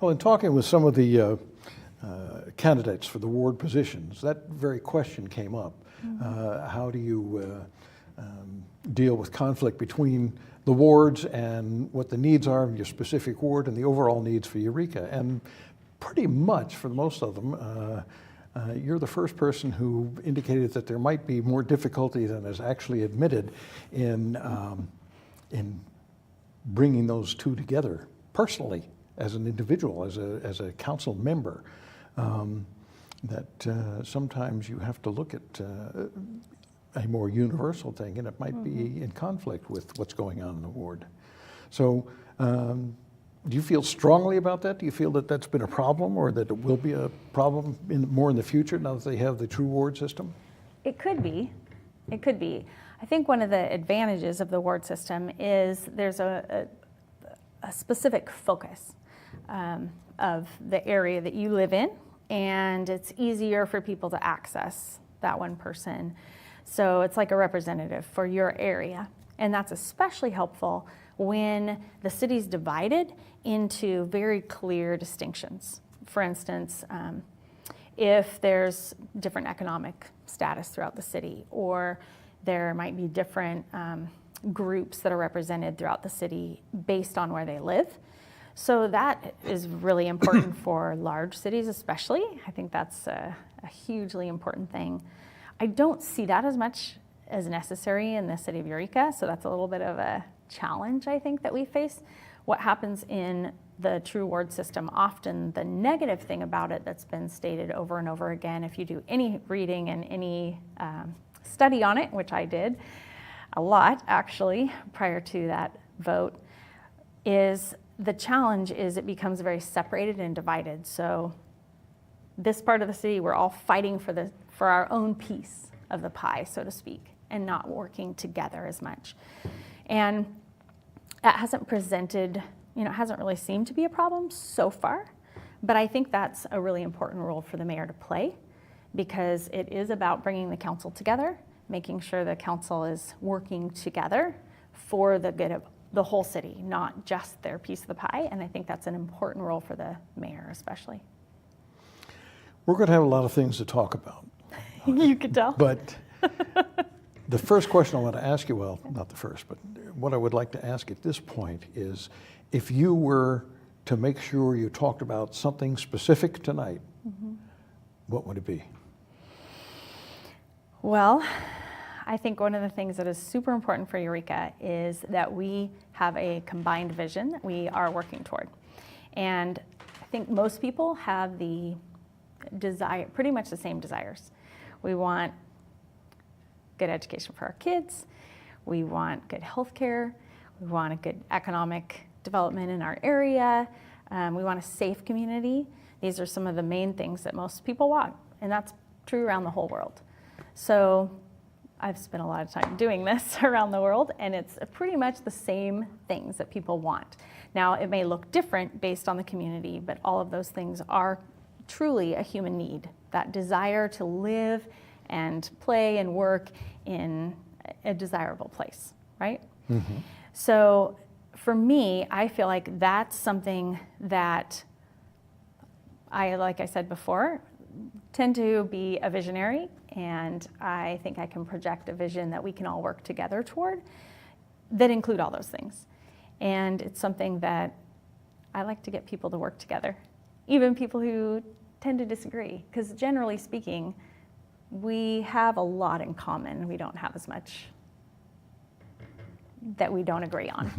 Well, in talking with some of the candidates for the ward positions, that very question came up. How do you deal with conflict between the wards and what the needs are of your specific ward and the overall needs for Eureka? And pretty much for most of them, you're the first person who indicated that there might be more difficulty than is actually admitted in bringing those two together personally, as an individual, as a council member. That sometimes you have to look at a more universal thing, and it might be in conflict with what's going on in the ward. So do you feel strongly about that? Do you feel that that's been a problem, or that it will be a problem more in the future now that they have the true ward system? It could be. It could be. I think one of the advantages of the ward system is there's a specific focus of the area that you live in, and it's easier for people to access that one person. So it's like a representative for your area. And that's especially helpful when the city's divided into very clear distinctions. For instance, if there's different economic status throughout the city, or there might be different groups that are represented throughout the city based on where they live. So that is really important for large cities especially. I think that's a hugely important thing. I don't see that as much as necessary in the city of Eureka, so that's a little bit of a challenge, I think, that we face. What happens in the true ward system, often the negative thing about it that's been stated over and over again, if you do any reading and any study on it, which I did a lot actually prior to that vote, is the challenge is it becomes very separated and divided. So this part of the city, we're all fighting for our own piece of the pie, so to speak, and not working together as much. And that hasn't presented, it hasn't really seemed to be a problem so far, but I think that's a really important role for the mayor to play, because it is about bringing the council together, making sure the council is working together for the good of the whole city, not just their piece of the pie. And I think that's an important role for the mayor especially. We're going to have a lot of things to talk about. You could tell. But the first question I want to ask you, well, not the first, but what I would like to ask at this point is, if you were to make sure you talked about something specific tonight, what would it be? Well, I think one of the things that is super important for Eureka is that we have a combined vision that we are working toward. And I think most people have the desire, pretty much the same desires. We want good education for our kids. We want good health care. We want a good economic development in our area. We want a safe community. These are some of the main things that most people want, and that's true around the whole world. So I've spent a lot of time doing this around the world, and it's pretty much the same things that people want. Now, it may look different based on the community, but all of those things are truly a human need, that desire to live and play and work in a desirable place, right? So for me, I feel like that's something that like I said before, tend to be a visionary, and I think I can project a vision that we can all work together toward that include all those things. And it's something that I like to get people to work together, even people who tend to disagree, because generally speaking, we have a lot in common. We don't have as much that we don't agree on.